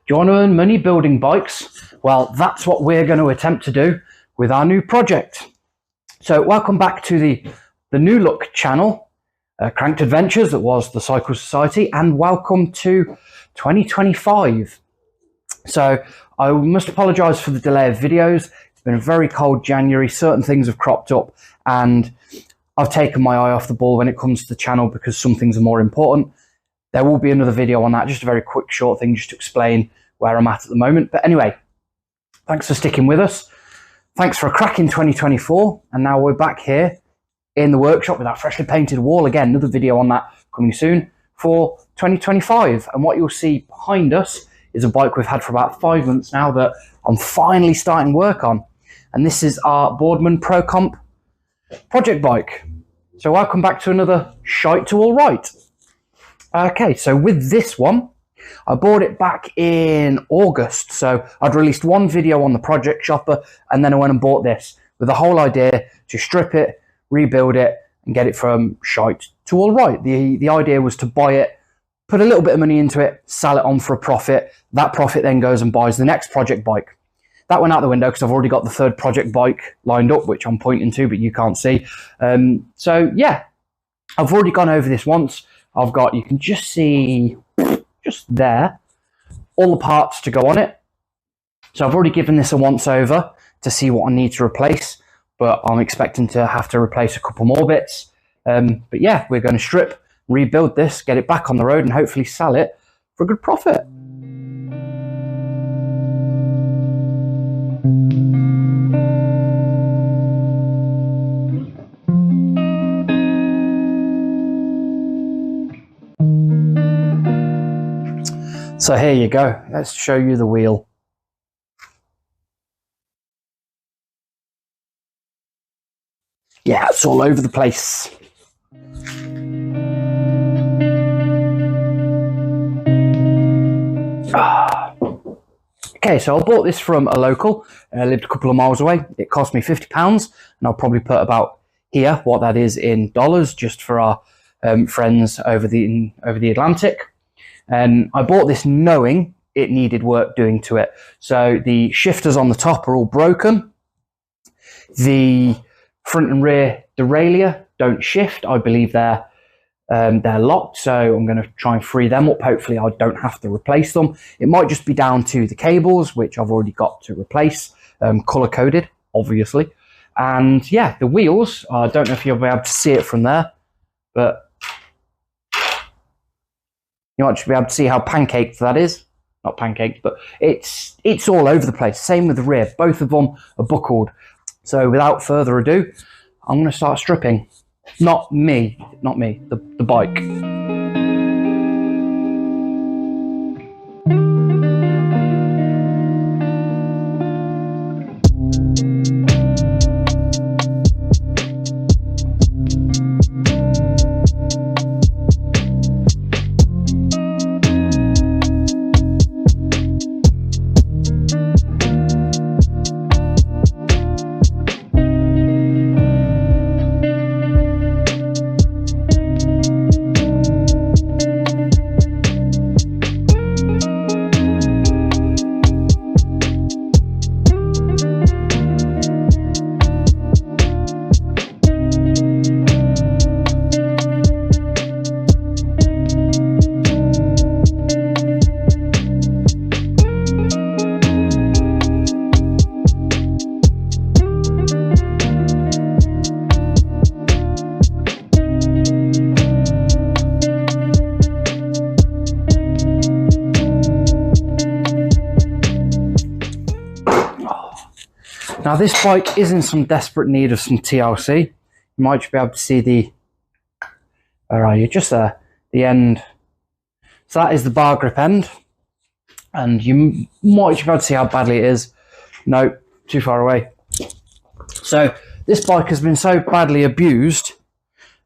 Do you want to earn money building bikes? Well, that's what we're going to attempt to do with our new project. So welcome back to the new look channel, Cranked Adventures, that was the Cycle Society, and welcome to 2025. So I must apologise for the delay of videos. It's been a very cold January. Certain things have cropped up and I've taken my eye off the ball when it comes to the channel because some things are more important. There will be another video on that, just a very quick short thing just to explain where I'm at the moment. But anyway, thanks for sticking with us. Thanks for a cracking 2024. And now we're back here in the workshop with that freshly painted wall. Again, another video on that coming soon for 2025. And what you'll see behind us is a bike we've had for about 5 months now that I'm finally starting work on. And this is our Boardman Pro Comp project bike. So welcome back to another Shite to all right. Okay, so with this one, I bought it back in August. So I'd released one video on the project shopper and then I went and bought this with the whole idea to strip it, rebuild it and get it from shite to all right. The idea was to buy it, put a little bit of money into it, sell it on for a profit. That profit then goes and buys the next project bike. That went out the window because I've already got the third project bike lined up, which I'm pointing to, but you can't see. So yeah, I've already gone over this once. I've got, you can just see just there, all the parts to go on it. So I've already given this a once over to see what I need to replace, but I'm expecting to have to replace a couple more bits. But yeah, we're going to strip, rebuild this, get it back on the road and hopefully sell it for a good profit. So here you go, let's show you the wheel. Yeah, it's all over the place. Okay, so I bought this from a local, lived a couple of miles away. It cost me £50 and I'll probably put about here what that is in dollars just for our friends over the Atlantic. And I bought this knowing it needed work doing to it. So the shifters on the top are all broken. The front and rear derailleur don't shift. I believe they're locked, so I'm going to try and free them up. Hopefully I don't have to replace them. It might just be down to the cables, which I've already got to replace, color coded obviously. And yeah, the wheels, I don't know if you'll be able to see it from there, but you might just be able to see how pancaked that is. Not pancaked, but it's all over the place. Same with the rear. Both of them are buckled. So without further ado, I'm going to start stripping. Not me, the bike. Now this bike is in some desperate need of some TLC. You might just be able to see the, where are you, just there, the end. So that is the bar grip end. And you might just be able to see how badly it is. No, too far away. So this bike has been so badly abused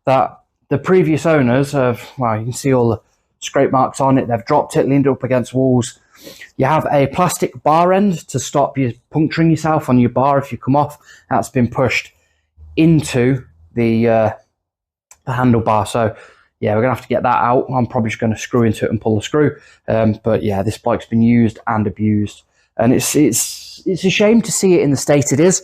that the previous owners have, well, you can see all the scrape marks on it. They've dropped it, leaned it up against walls. You have a plastic bar end to stop you puncturing yourself on your bar if you come off. That's been pushed into the handlebar. So yeah, we're gonna have to get that out. I'm probably just going to screw into it and pull the screw. But yeah, this bike's been used and abused, and it's a shame to see it in the state it is.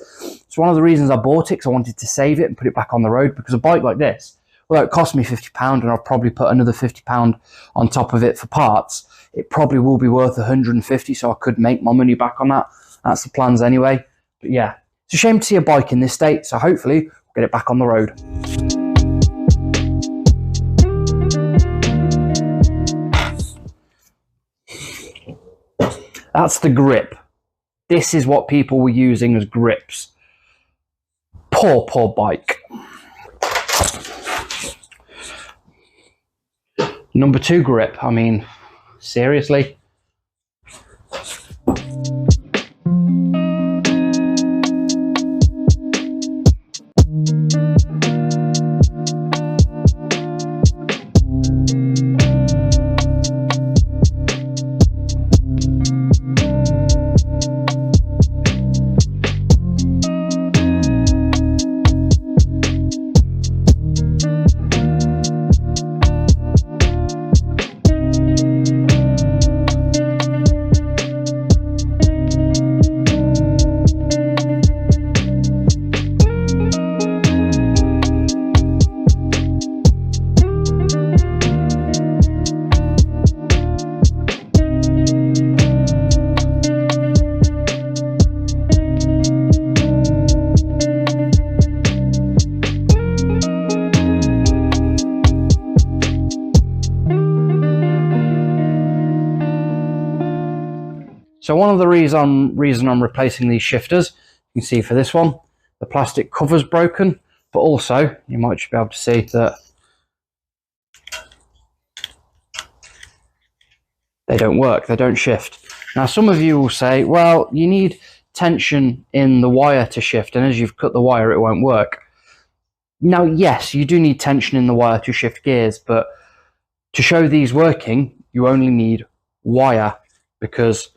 It's one of the reasons I bought it, because I wanted to save it and put it back on the road, because a bike like this, well, it cost me £50 and I'll probably put another £50 on top of it for parts. It probably will be worth 150, so I could make my money back on that. That's the plans anyway. But yeah, it's a shame to see a bike in this state, so hopefully we'll get it back on the road. That's the grip. This is what people were using as grips. Poor bike. Number 2 grip. I mean, seriously? So one of the reason I'm replacing these shifters, you can see for this one, the plastic cover's broken, but also you might just be able to see that they don't work, they don't shift. Now some of you will say, well, you need tension in the wire to shift, and as you've cut the wire it won't work. Now yes, you do need tension in the wire to shift gears, but to show these working you only need wire, because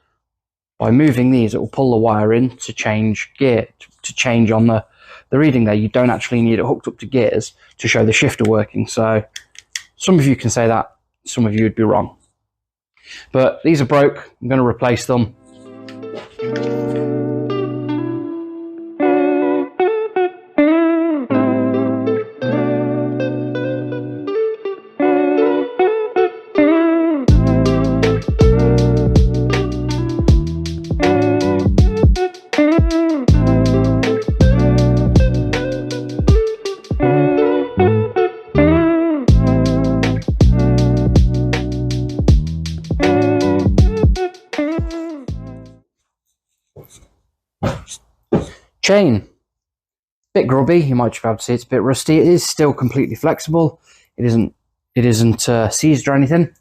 by moving these, it will pull the wire in to change gear, to change on the reading there. You don't actually need it hooked up to gears to show the shifter working. So some of you can say that, some of you would be wrong. But these are broke, I'm going to replace them. Chain, bit grubby, you might just be able to see it's a bit rusty. It is still completely flexible. It isn't seized or anything.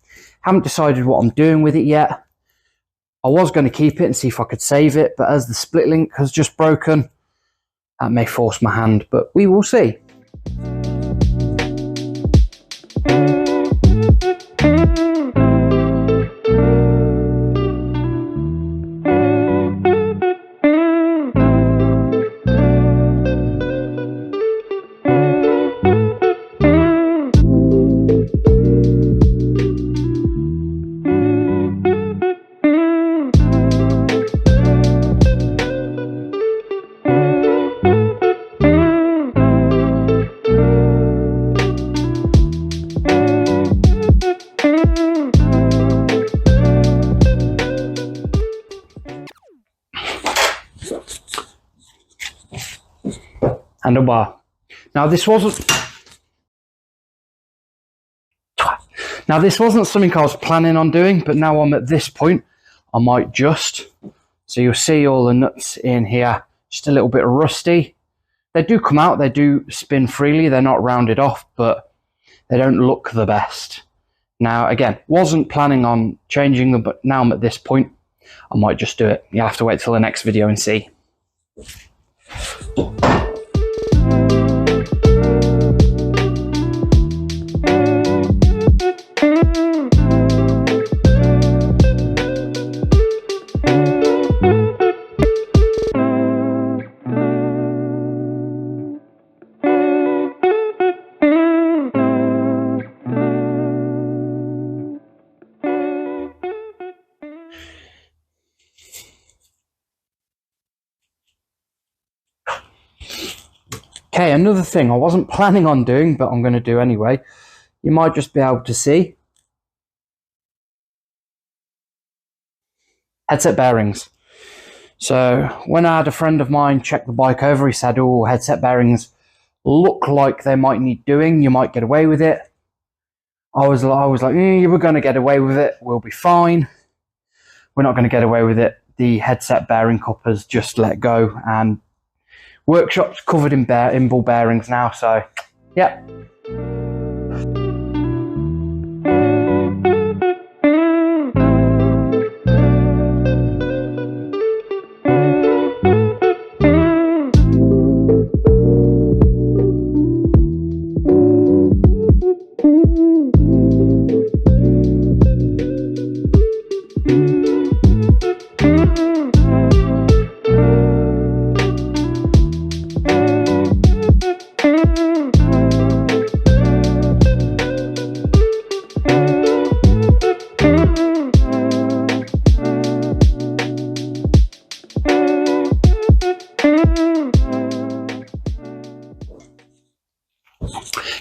Haven't decided what I'm doing with it yet. I was going to keep it and see if I could save it, but as the split link has just broken, that may force my hand, but we will see. And a bar. Now this wasn't something I was planning on doing, but now I'm at this point, I might just. So you'll see all the nuts in here, just a little bit rusty. They do come out, they do spin freely, they're not rounded off, but they don't look the best. Now again, wasn't planning on changing them, but now I'm at this point, I might just do it. You'll have to wait till the next video and see. Okay, another thing I wasn't planning on doing, but I'm going to do anyway. You might just be able to see headset bearings. So when I had a friend of mine check the bike over, he said, oh, headset bearings look like they might need doing. You might get away with it. I was like, we're going to get away with it. We'll be fine. We're not going to get away with it. The headset bearing cup has just let go, and workshop's covered in ball bearings now. So, yeah.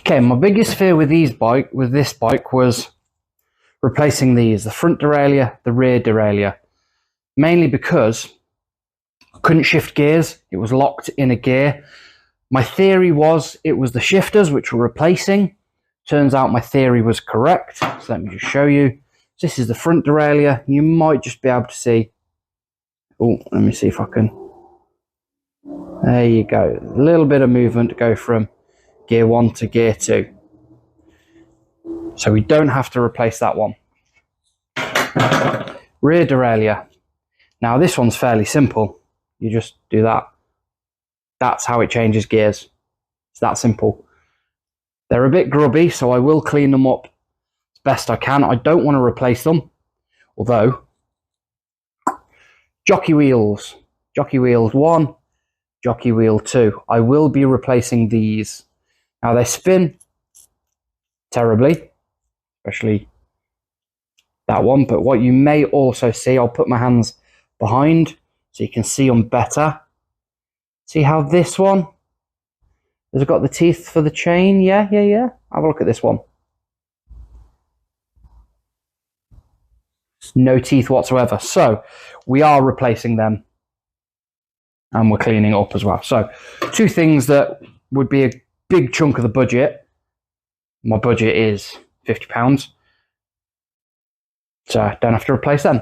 Okay, my biggest fear with this bike was replacing these, the front derailleur, the rear derailleur, mainly because I couldn't shift gears. It was locked in a gear. My theory was it was the shifters which were replacing. Turns out my theory was correct. So let me just show you. This is the front derailleur. You might just be able to see. Oh, let me see if I can. There you go. A little bit of movement to go from gear 1 to gear 2. So we don't have to replace that one. Rear derailleur. Now this one's fairly simple. You just do that. That's how it changes gears. It's that simple. They're a bit grubby, so I will clean them up as best I can. I don't want to replace them. Although, jockey wheels 1, jockey wheel 2. I will be replacing these. Now they spin terribly, especially that one, but what you may also see, I'll put my hands behind so you can see them better. See how this one has got the teeth for the chain? Yeah. Have a look at this one. No teeth whatsoever. So we are replacing them, and we're cleaning up as well. So two things that would be a big chunk of the budget. My budget is £50, so I don't have to replace them.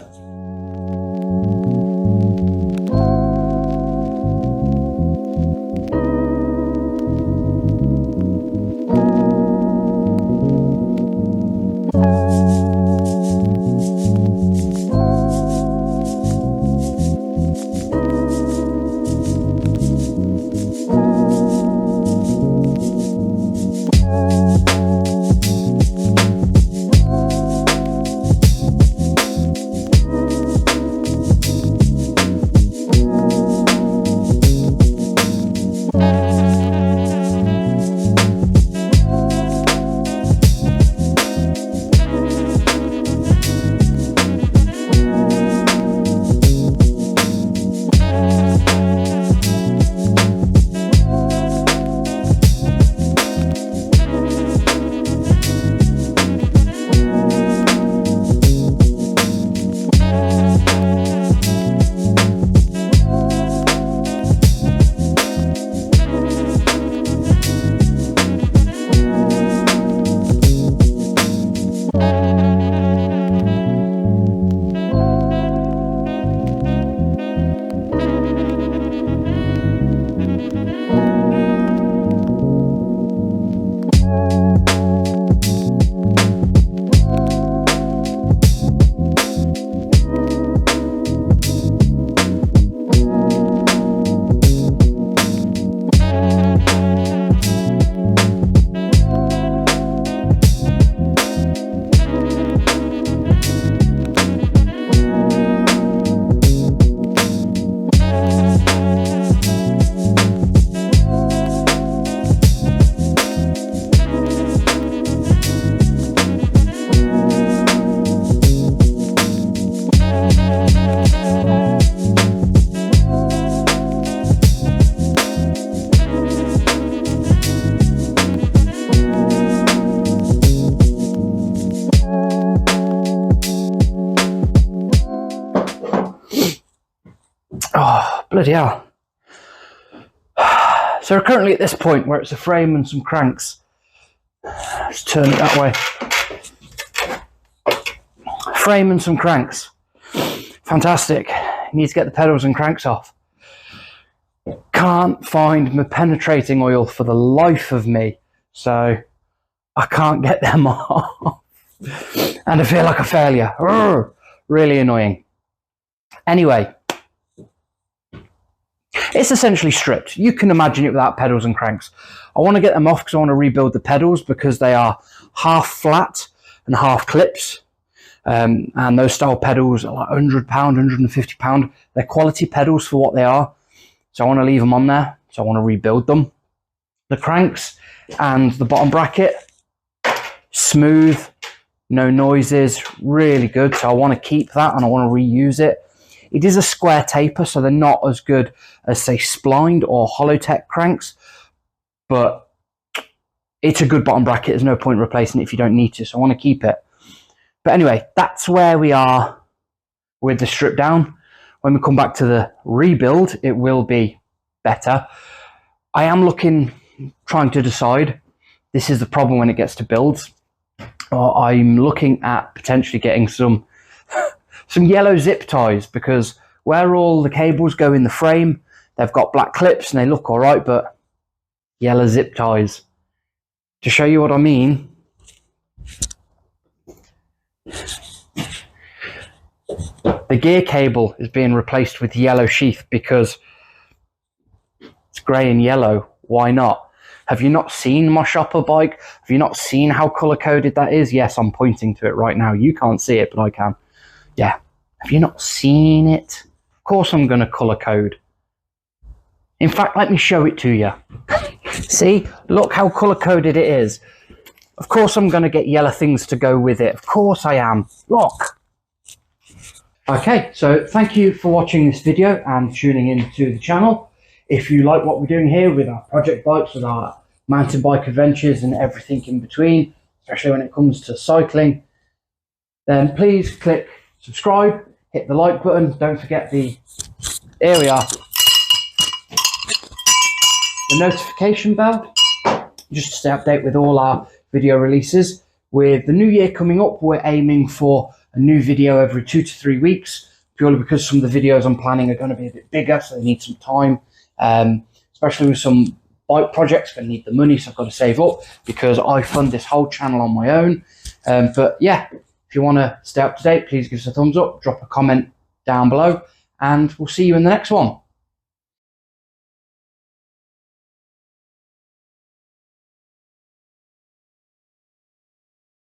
Bloody hell. So we're currently at this point where it's a frame and some cranks. Let's turn it that way. Frame and some cranks. Fantastic. Need to get the pedals and cranks off. Can't find my penetrating oil for the life of me, so I can't get them off. And I feel like a failure. Urgh, really annoying. Anyway, it's essentially stripped. You can imagine it without pedals and cranks. I want to get them off because I want to rebuild the pedals because they are half flat and half clips. And those style pedals are like £100, £150. They're quality pedals for what they are. So I want to leave them on there. So I want to rebuild them. The cranks and the bottom bracket, smooth, no noises, really good. So I want to keep that and I want to reuse it. It is a square taper, so they're not as good as, say, splined or Holotech cranks, but it's a good bottom bracket. There's no point replacing it if you don't need to, so I want to keep it. But anyway, that's where we are with the strip down. When we come back to the rebuild, it will be better. I am trying to decide. This is the problem when it gets to builds. I'm looking at potentially getting some yellow zip ties, because where all the cables go in the frame, they've got black clips and they look all right, but yellow zip ties. To show you what I mean, the gear cable is being replaced with yellow sheath because it's grey and yellow. Why not? Have you not seen my shopper bike? Have you not seen how colour coded that is? Yes, I'm pointing to it right now. You can't see it, but I can. Yeah. Have you not seen it? Of course I'm going to colour code. In fact, let me show it to you. See? Look how colour coded it is. Of course I'm going to get yellow things to go with it. Of course I am. Look. Okay, so thank you for watching this video and tuning into the channel. If you like what we're doing here with our project bikes, with our mountain bike adventures and everything in between, especially when it comes to cycling, then please click subscribe, hit the like button, don't forget here we are, the notification bell, just to stay updated with all our video releases. With the new year coming up, we're aiming for a new video every 2 to 3 weeks, purely because some of the videos I'm planning are going to be a bit bigger, so they need some time, especially with some bike projects. Going to need the money, so I've got to save up because I fund this whole channel on my own. But yeah, if you want to stay up to date, please give us a thumbs up, drop a comment down below, and we'll see you in the next one.